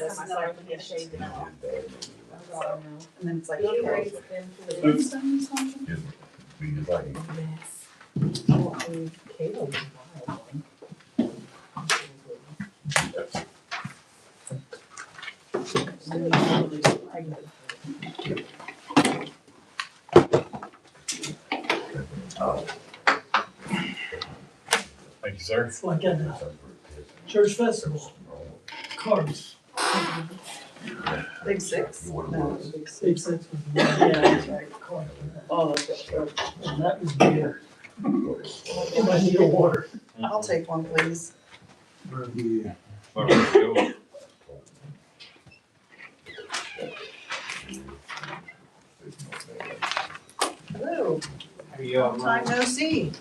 this, and then I would get shaved it off. And then it's like, Look okay. right. Did you send me something? Be like, Oh, and Kayla was wild one. Thank you, sir. It's like at a church festival, cars. Big six? No, big six. Big six. Yeah, that's right. Car. Oh, that's right. And that was beer. I need a water. I'll take one, please. All right, go. Hello, How you all long time no see.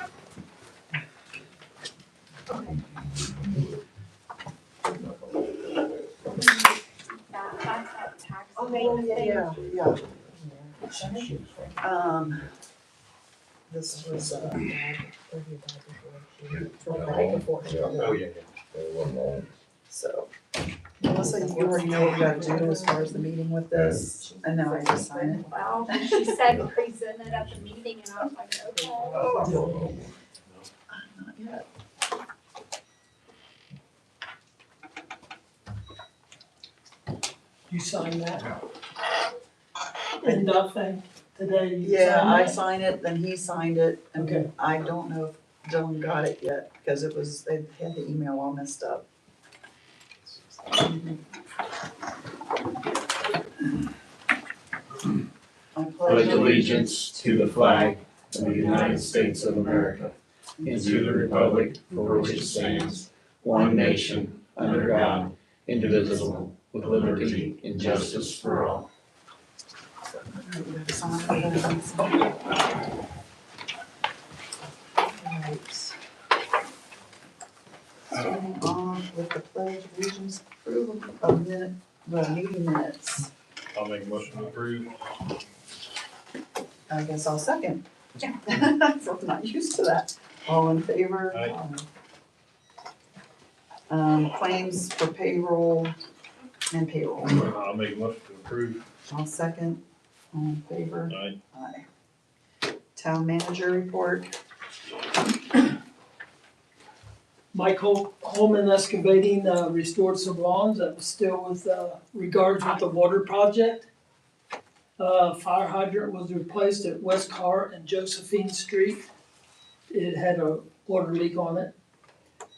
Oh, yeah. This was, Right before. Oh, yeah, so, Melissa, you already know what we gotta do as far as the meeting with this, and now I just sign it. Well, she said present it at the meeting and I was like, okay. Oh. Not yet. You signed that? And nothing today? You Yeah, signed I that? signed it, then he signed it, and Okay. I don't know if Dylan got it yet, because it was, they had the email all messed up. I pledge allegiance to the flag of the United States of America and to the republic for which it stands, one nation, under God, indivisible, with liberty and justice for all. Starting off with the pledge of allegiance, approval of the meeting minutes. I'll make a motion to approve. I guess I'll second. I'm not used to that. All in favor? Aye. Claims for payroll and payroll. I'll make a motion to approve. I'll second. All in favor? Aye. Aye. Town manager report. Michael Holman Excavating restored some lawns that was still with regards with the water project. Fire hydrant was replaced at West Carr and Josephine Street. It had a water leak on it.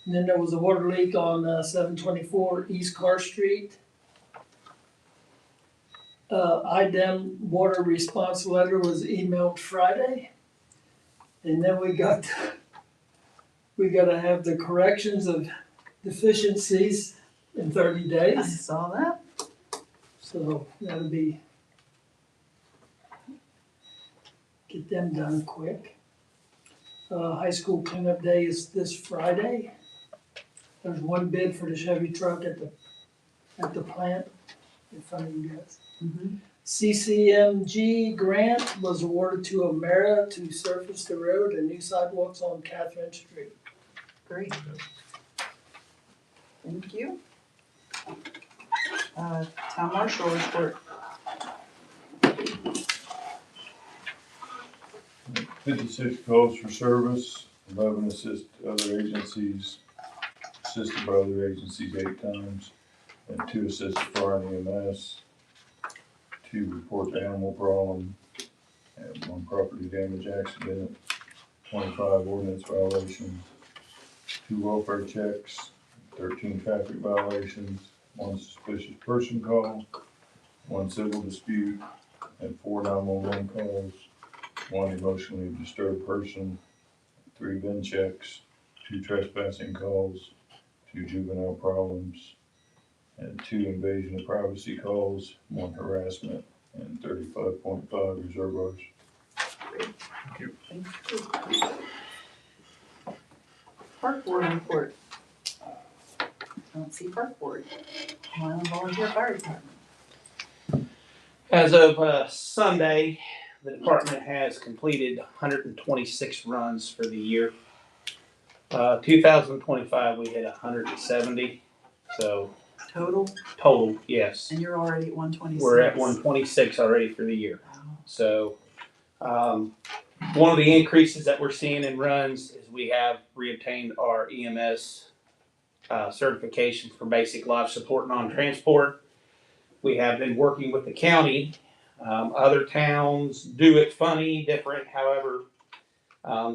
And then there was a water leak on 724 East Carr Street. IDEM water response letter was emailed Friday. And then we gotta have the corrections of deficiencies in 30 I days. saw that. So that'll be, get them done quick. High school cleanup day is this Friday. There's one bid for the Chevy truck at the plant in front of you guys. Mhm. CCMG grant was awarded to Amera to surface the road and new sidewalks on Catherine Street. Great. Thank you. Town marshal report. 56 calls for service, 11 assist other agencies, assisted by other agencies 8 times, and 2 assisted fire and EMS, 2 reports animal problem, and 1 property damage accident, 25 ordinance violations, 2 welfare checks, 13 traffic violations, 1 suspicious person call, 1 civil dispute, and 4 911 calls, 1 emotionally disturbed person, 3 VIN checks, 2 trespassing calls, 2 juvenile problems, and 2 invasion of privacy calls, 1 harassment, and 35.5 reserve hours. Thank you. Park board report. I don't see park board. Highland Volunteer Fire Department. As of Sunday, the department has completed 126 runs for the year. 2025, we hit 170, so total, yes. and you're already at 126. We're at 126 already for the year. Wow. So, one of the increases that we're seeing in runs is we have reobtained our EMS certification for basic life support non-transport. We have been working with the county. Other towns do it funny, different, however,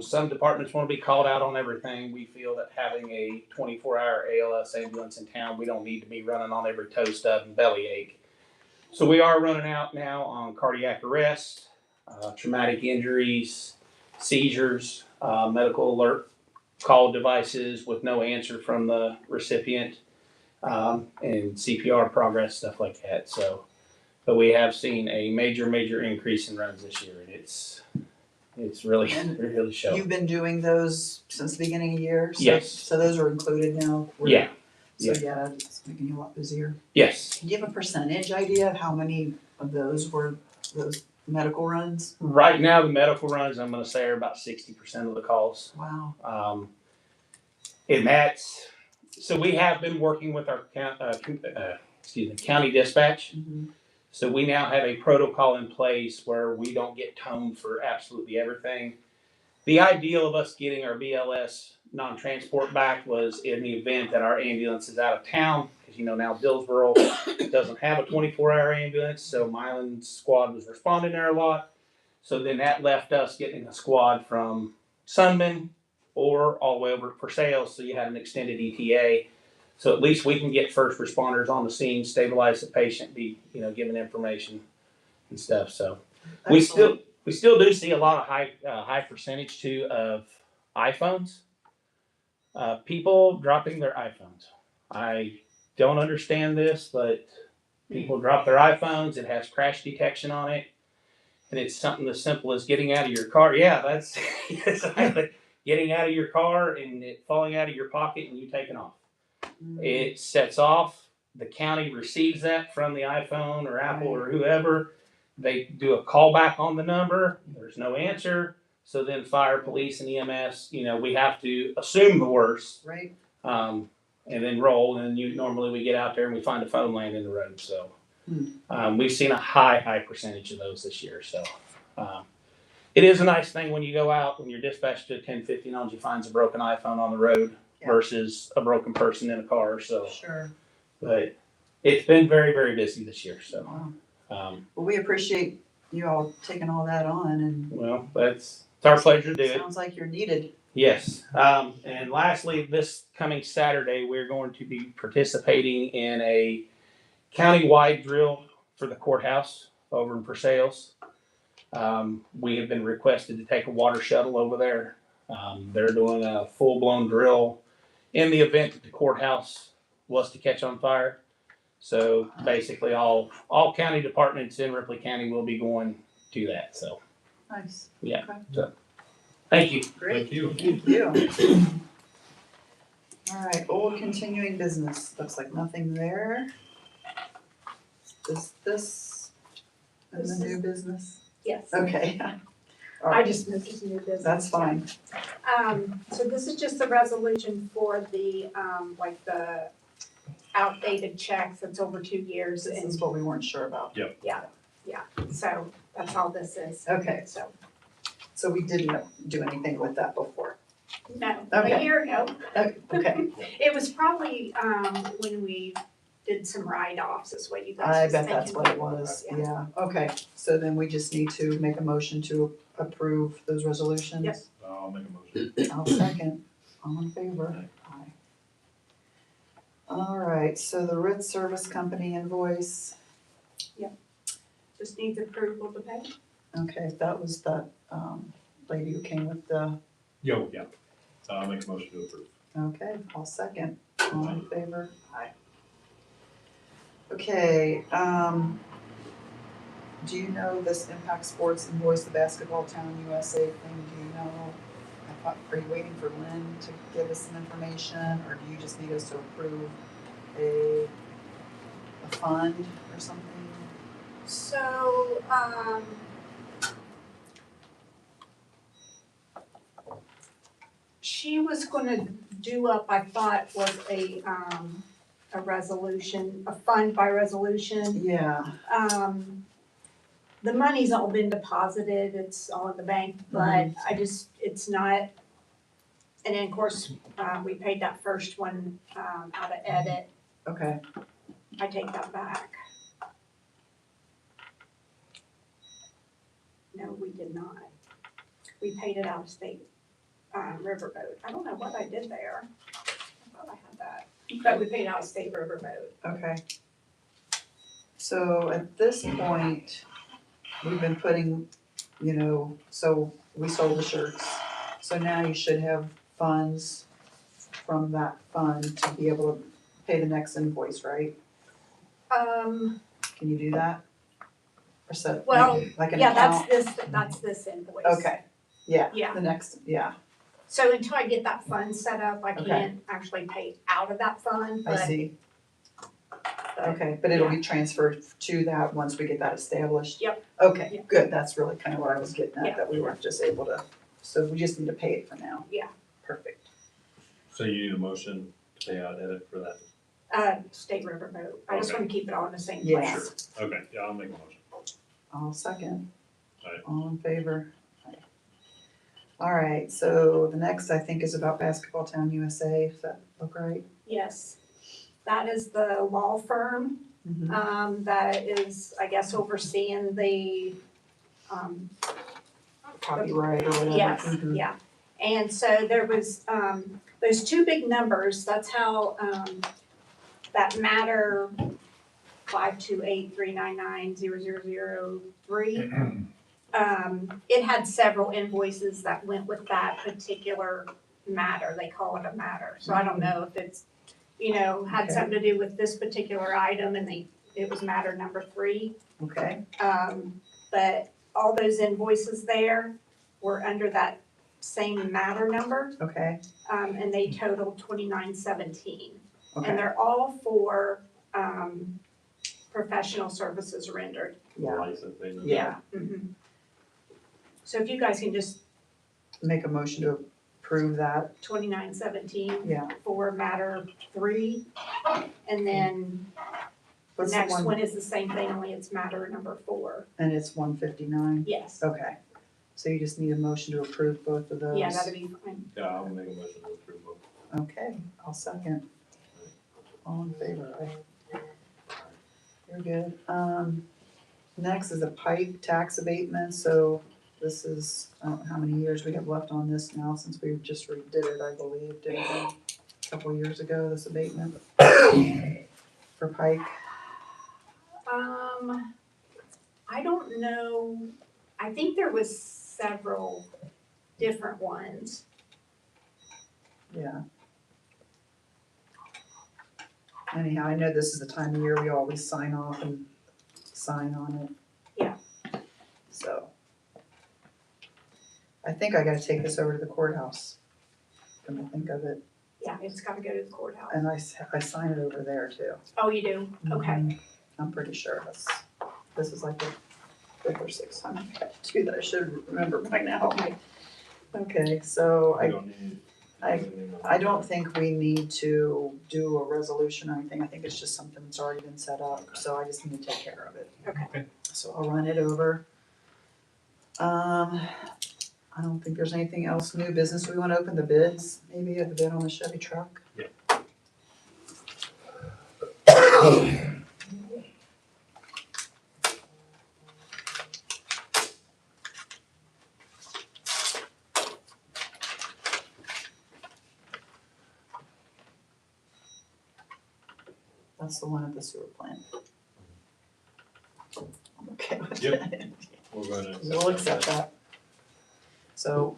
some departments want to be called out on everything. We feel that having a 24-hour ALS ambulance in town, we don't need to be running on every toe stub and bellyache. So we are running out now on cardiac arrest, traumatic injuries, seizures, medical alert call devices with no answer from the recipient, and CPR progress, stuff like that. So, but we have seen a major increase in runs this year, and it's really showing. You've been doing those since the beginning of the year? Yes. So those are included now? Yeah. So yeah, it's making you a lot busier. Yes. Do you have a percentage idea of how many of those were those medical runs? Right now, the medical runs, I'm going to say, are about 60% of the calls. Wow. And that's, so we have been working with our county dispatch. Mhm. So we now have a protocol in place where we don't get toned for absolutely everything. The ideal of us getting our BLS non-transport back was in the event that our ambulance is out of town, because now Dillsboro doesn't have a 24-hour ambulance, so Milan's squad was responding there a lot. So then that left us getting a squad from Sunman or all the way over for sales, so you had an extended ETA. So at least we can get first responders on the scene, stabilize the patient, be given information and stuff. So we still do see a lot of high percentage too of iPhones. People dropping their iPhones. I don't understand this, but people drop their iPhones. It has crash detection on it, and it's something as simple as getting out of your car. Yeah, that's exactly getting out of your car and it falling out of your pocket and you taking off. It sets off. The county receives that from the iPhone or Apple or whoever. They do a callback on the number. There's no answer. So then fire, police, and EMS, we have to assume the worst. Right. And then roll. And normally we get out there and we find a phone laying in the road. So we've seen a high percentage of those this year. So it is a nice thing when you go out, when you're dispatched to 1059, you find a broken iPhone on the road versus a broken person in a car. So Sure. But it's been very busy this year. So Wow. Well, we appreciate you all taking all that on, and well, it's our pleasure to do it. sounds like you're needed. Yes. And lastly, this coming Saturday, we're going to be participating in a county-wide drill for the courthouse over in Versailles. We have been requested to take a water shuttle over there. They're doing a full-blown drill in the event that the courthouse was to catch on fire. So basically all county departments in Ripley County will be going to that. So Nice. yeah. Okay. So thank you. Great. Thank you. Thank you. All right, old continuing business, looks like nothing there. Is this in This the is- new business? Yes, Okay. All I right, just moved to new business. that's fine. So this is just a resolution for the, like the outdated checks that's over 2 years, This and is what we weren't sure about. so that's all this is. Okay, So, so we didn't do anything with that before. no, Okay. a year ago, Okay, it was probably, when we did some write-offs, is what you guys I was bet that's thinking what it before, was, yeah, okay. So then we just need to make a motion to approve those resolutions? Yes. I'll make a motion. I'll second. All in favor? Aye. All right, so the Ritz Service Company invoice, Just needs approval to pay. okay, that was that, lady who came with the, Yeah. I'll make a motion to approve. okay, I'll second. All in favor? Aye. Okay, do you know this Impact Sports invoice, the Basketball Town USA thing, do you know? Are you waiting for Lynn to give us some information, or do you just need us to approve a fund or something? So, she was gonna do up, I thought, was a, a resolution, a fund by resolution. Yeah, The money's all been deposited, it's all in the bank, but I just, it's not, and then of course, we paid that first one, out of edit, okay, I take that back. No, we did not. We paid it out of state, riverboat, I don't know what I did there, I thought I had that, but we paid out of state riverboat. okay. So at this point, we've been putting, you know, so we sold the shirts. So now you should have funds from that fund to be able to pay the next invoice, right? Um, Can you do that? Or set, Well, like an yeah, account? that's this invoice. Okay, yeah, Yeah. the next, yeah, So until I get that fund set up, I Okay. can't actually pay out of that fund, I but. see, but- okay, but it'll be transferred to that once we get that established? Yep. Okay, Yep. good, that's really kind of what I was getting Yeah. at, that we weren't just able to, so we just need to pay it for now? Yeah. Perfect. So you need a motion to pay out edit for that? State riverboat, I just Okay. wanna keep it all in the same Yeah. place. Okay, yeah, I'll make a motion. I'll second. Aye. All in favor? Aye. All right, so the next I think is about Basketball Town USA, does that look right? Yes, that is the law firm, that is, I guess, overseeing the, Copyright or whatever. yes, Mhm. yeah. And so there was, those two big numbers, that's how, that matter 52839900003. It had several invoices that went with that particular matter, they call it a matter. So I don't know if it's, you know, had Okay. something to do with this particular item and it was matter number 3. Okay, But all those invoices there were under that same matter number, okay, and they totaled 2917. And okay, they're all for, professional services rendered. yeah, Licensing. yeah. Mhm. So if you guys can just Make a motion to approve that, 2917 yeah. for matter 3, and then the What's the next one, one is the same thing, only it's matter number 4. and it's 159, Yes, okay. So you just need a motion to approve both of those? yeah, that'd be fine. Yeah, I'll make a motion to approve both. Okay, I'll second. All in favor, aye. You're good. Next is a pipe tax abatement, so this is, I don't know how many years we have left on this now, since we just redid it, I believe, didn't we? A couple years ago, this abatement for Pike. I don't know, I think there was several different ones. Yeah. Anyhow, I know this is the time of year we always sign off and sign on it. Yeah. So. I think I gotta take this over to the courthouse, come to think of it, Yeah, it's gotta go to the courthouse. and I sign it over there too. Oh, you do? Okay. Mhm. I'm pretty sure this is like the 5th or 6th time I've had to do that, I should remember by now. Okay, so We don't need. I don't think we need to do a resolution or anything, I think it's just something that's already been set up, so I just need to take care of it. Okay. So I'll run it over. I don't think there's anything else, new business, we wanna open the bids, maybe the bid on the Chevy truck? Yeah. That's the one at the sewer plant. I'm okay with Yep. that. We're gonna. We'll accept that. So,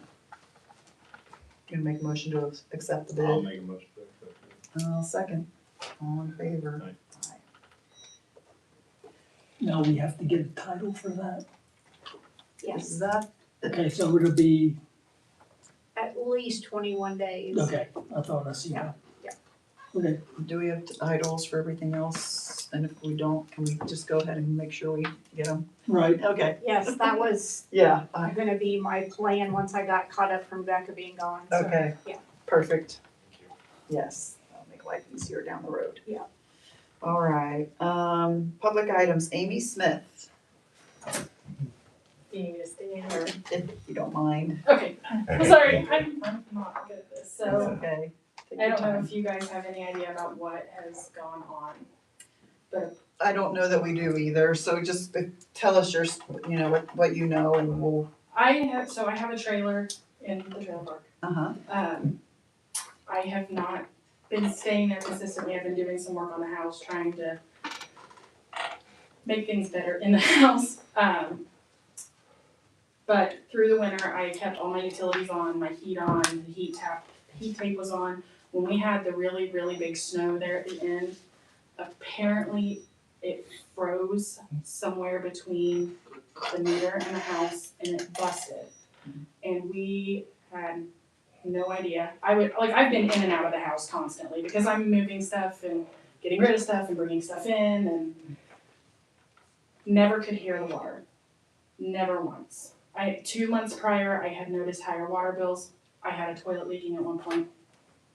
you gonna make a motion to accept the I'll bid? make a motion to accept it. I'll second. All in favor? Aye. Aye. Now we have to get a title for that. Yes, Is that, Okay, so it'll be, at least 21 days. okay, I thought I seen that. Yeah. Okay, do we have titles for everything else? And if we don't, can we just go ahead and make sure we get them? right, Okay, Yes, that was yeah, gonna be my plan once I got caught up from Becca being gone, so. okay. Yeah. Perfect. Yes, that'll make life easier down the road. Yeah. All right, public items, Amy Smith, Do you need me to stay in or? if you don't mind. Okay, I'm sorry, I'm not good at this, It's so okay. Take I your don't know time. if you guys have any idea about what has gone on. But I don't know that we do either, so just tell us your, what you know and we'll, I have a trailer in the trailer park. uh-huh, I have not been staying there consistently. I've been doing some work on the house, trying to make things better in the house. But through the winter, I kept all my utilities on, my heat on, the heat tape was on. When we had the really, really big snow there at the end, apparently it froze somewhere between the meter and the house and it busted. And we had no idea. I've been in and out of the house constantly because I'm moving stuff and getting rid of stuff and bringing stuff in and never could hear the water. Never once. 2 months prior, I had noticed higher water bills. I had a toilet leaking at one point.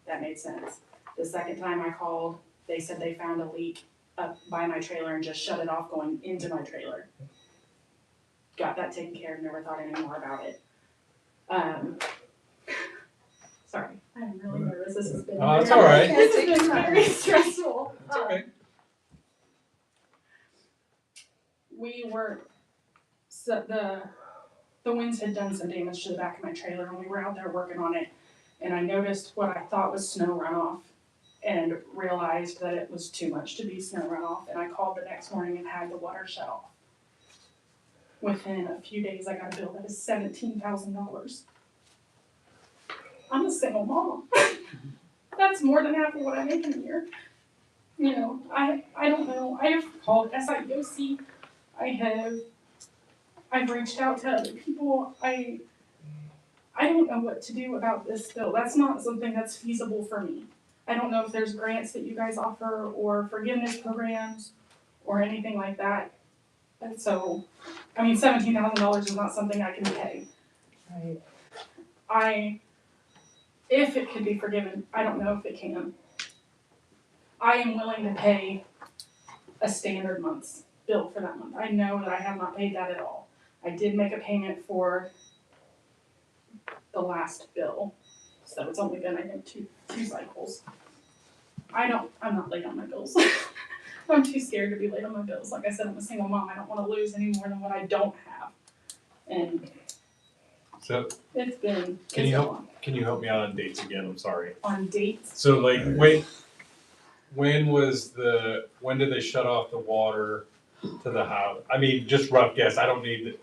That made sense. The second time I called, they said they found a leak up by my trailer and just shut it off going into my trailer. Got that taken care of, never thought any more about it. Sorry, I'm really nervous. This has been Oh, it's all right. This has been very stressful. It's okay. We were, so the winds had done some damage to the back of my trailer and we were out there working on it. And I noticed what I thought was snow runoff and realized that it was too much to be snow runoff. And I called the next morning and had the water shut off. Within a few days, I got a bill that is $17,000. I'm a single mom. That's more than half of what I make in a year. You know, I don't know. I have called SIOC. I've reached out to other people. I don't know what to do about this bill. That's not something that's feasible for me. I don't know if there's grants that you guys offer or forgiveness programs or anything like that. And so, I mean, $17,000 is not something I can pay. right. If it could be forgiven, I don't know if it can. I am willing to pay a standard month's bill for that month. I know that I have not paid that at all. I did make a payment for the last bill, so it's only been, I think, two cycles. I'm not late on my bills. I'm too scared to be late on my bills. Like I said, I'm a single mom. I don't want to lose any more than what I don't have. And So it's been, Can it's you a help- lot. can you help me out on dates again? I'm sorry. On dates, So like when did they shut off the water to the house? I mean, just rough guess. I don't need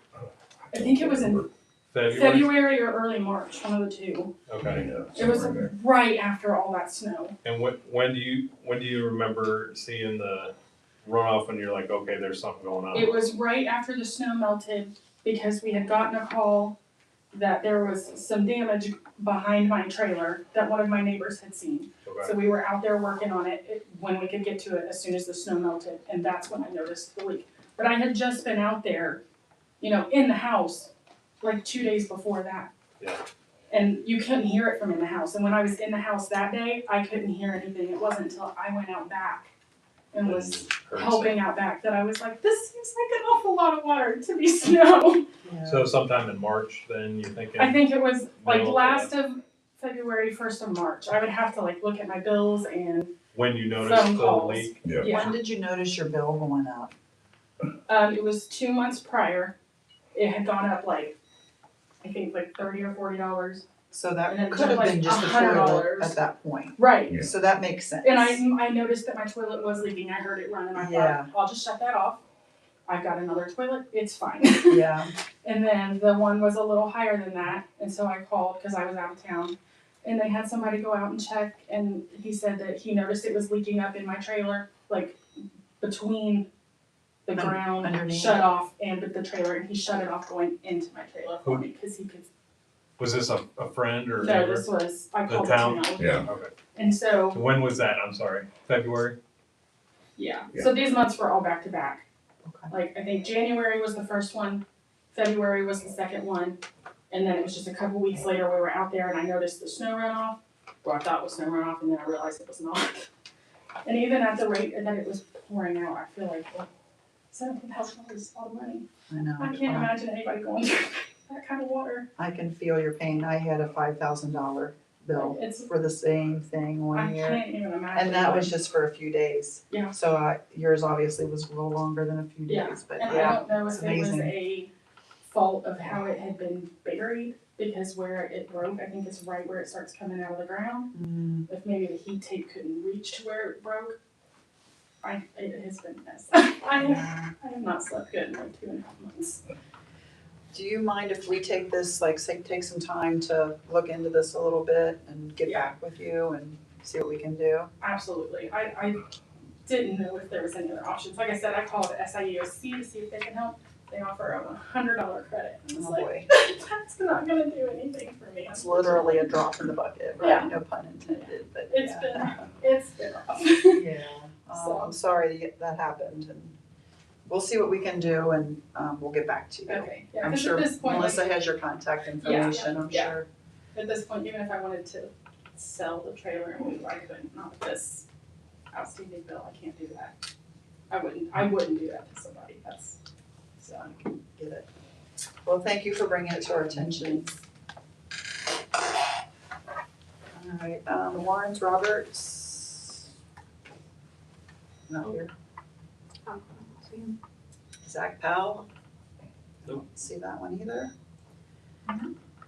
I think it was in February. February or early March, one of the two. Okay. It was right after all that snow. And when do you remember seeing the runoff when you're like, okay, there's something going on? It was right after the snow melted because we had gotten a call that there was some damage behind my trailer that one of my neighbors had seen. Okay. So we were out there working on it when we could get to it as soon as the snow melted, and that's when I noticed the leak. But I had just been out there, in the house, like 2 days before that. Yeah. And you couldn't hear it from in the house. And when I was in the house that day, I couldn't hear anything. It wasn't until I went out back and was Heard helping out back that I was like, this seems like an awful lot of water to be snow. So sometime in March, then you're thinking. I think it was like Middle of last of February, 1st of March. I would have to look at my bills and, When you noticed phone the calls. leak. yeah. When did you notice your bill going up? It was 2 months prior. It had gone up I think $30 or $40. So And that it could have took, been just the $100. toilet at that point. Right. So that makes sense. And I noticed that my toilet was leaking. I heard it run and I Yeah. thought, I'll just shut that off. I've got another toilet, it's fine. Yeah, And then the one was a little higher than that, and so I called because I was out of town. And they had somebody go out and check, and he said that he noticed it was leaking up in my trailer, between the ground underneath. shut off and the trailer, and he shut it off going into my trailer for me because he could. Was this a friend or No, neighbor? this was, I The called town? the town. Yeah. Okay. And so, So when was that? I'm sorry. February? yeah, Yeah. so these months were all back to back. Okay. I think January was the first one, February was the second one, and then it was just a couple weeks later, we were out there and I noticed the snow runoff, or I thought it was snow runoff, and then I realized it was not. And even at the rate that it was pouring out, I feel like, well, $17,000 is a lot of money. I know. I can't imagine anybody going through that kind of water. I can feel your pain. I had a $5,000 bill It's, for the same thing I one year. can't even imagine. And that was just for a few days. Yeah. So yours obviously was a little longer than a few Yeah, days, but And I yeah. don't know it's if it was amazing. a fault of how it had been buried, because where it broke, I think it's right where it starts coming out of the ground. Mm, If maybe the heat tape couldn't reach to where it broke, it has been a mess. yeah. I have not slept good in like 2.5 months. Do you mind if we take this, like, say, take some time to look into this a little bit and get Yeah. back with you and see what we can do? Absolutely. I didn't know if there was any other options. Like I said, I called SIUSC to see if they can help. They offer a $100 credit. And it's Oh, like, boy. that's not gonna do anything for me. It's literally a drop in the bucket, right? Yeah. No pun intended, but It's yeah. It's been rough. Yeah. So- I'm sorry that happened, and we'll see what we can do, and we'll get back to you. Okay, yeah, I'm because sure at this point, Melissa like, has your contact information, I'm yeah. sure. at this point, even if I wanted to sell the trailer and move, I couldn't, not with this outstanding bill, I can't do that. I wouldn't do that to somebody, that's, so. Get it. Well, thank you for bringing it to our attention. All right, Lawrence Roberts. Not here. Zach Powell. I don't see that one either.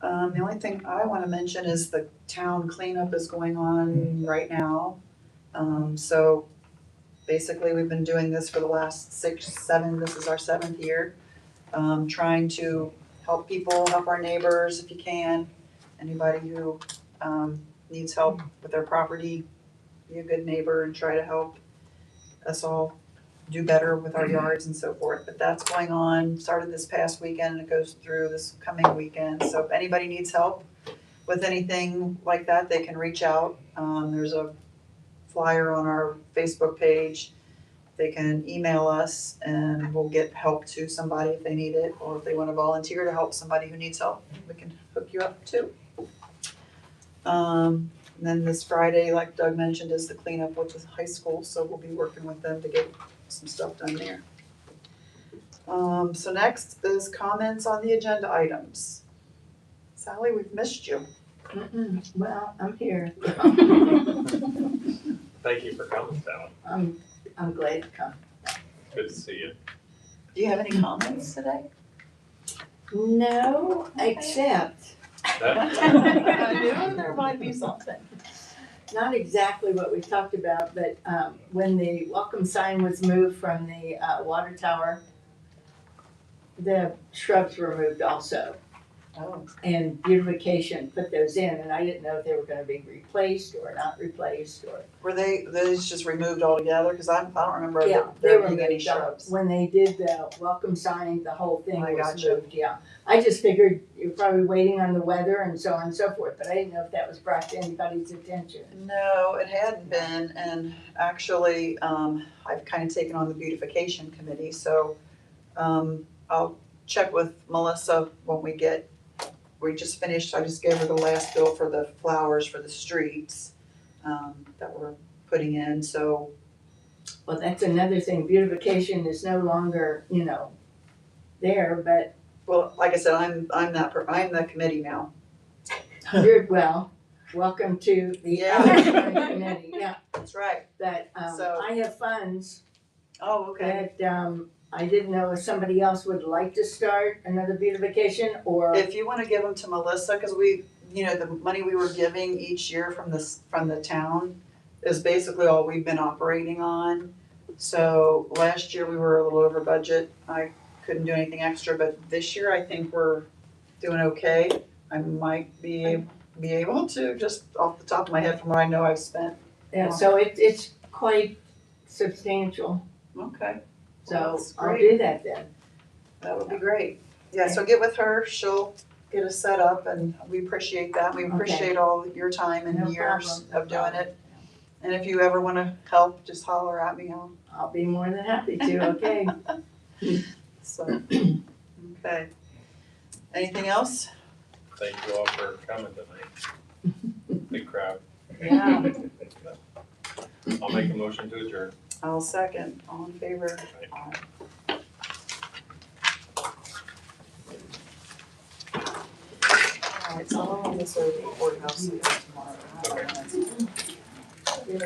The only thing I wanna mention is the town cleanup is going on right now. So basically, we've been doing this for the last 6, 7, this is our 7th year. Trying to help people, help our neighbors if you can. Anybody who, needs help with their property, be a good neighbor and try to help us all do better with our yards and so forth. But that's going on, started this past weekend and it goes through this coming weekend. So if anybody needs help with anything like that, they can reach out. There's a flyer on our Facebook page. They can email us and we'll get help to somebody if they need it, or if they wanna volunteer to help somebody who needs help, we can hook you up too. And then this Friday, like Doug mentioned, is the cleanup with the high school, so we'll be working with them to get some stuff done there. So next is comments on the agenda items. Sally, we've missed you. Well, I'm here. Thank you for coming, Sally. I'm glad to come. Good to see you. Do you have any comments today? No, except I knew there might be something. not exactly what we talked about, but when the welcome sign was moved from the water tower, the shrubs were moved also. Oh. And beautification put those in, and I didn't know if they were gonna be replaced or not replaced or. Were those just removed altogether? Cause I don't remember Yeah, they there were being any moved on. shrubs. When they did the welcome sign, the whole thing I was gotcha. moved, yeah. I just figured you're probably waiting on the weather and so on and so forth, but I didn't know if that was brought to anybody's attention. No, it hadn't been, and actually, I've kind of taken on the beautification committee, so, I'll check with Melissa when we just finished, I just gave her the last bill for the flowers for the streets, that we're putting in, so, Well, that's another thing, beautification is no longer, there, but well, like I said, I'm the committee now. you're, well, welcome to the Yeah. committee, yeah. That's right. But, So- I have funds Oh, okay. that, I didn't know if somebody else would like to start another beautification or. If you wanna give them to Melissa, cause the money we were giving each year from the town is basically all we've been operating on. So last year we were a little over budget, I couldn't do anything extra, but this year I think we're doing okay. I might be able to, just off the top of my head from what I know I've spent. Yeah, so it's quite substantial, Okay, so Well, that's I'll great. do that then. that would be great. Yeah, so get with her, she'll get us set up and we appreciate that. We Okay. appreciate all your time No and years problem, no of doing problem. it. And if you ever wanna help, just holler at me, I'll be more than happy to, okay? so, okay. Anything else? Thank you all for coming tonight. Big crowd. Yeah. I'll make a motion to adjourn. I'll second, all in favor? Aye. Alright, so I'll run this over the courthouse tomorrow. Okay.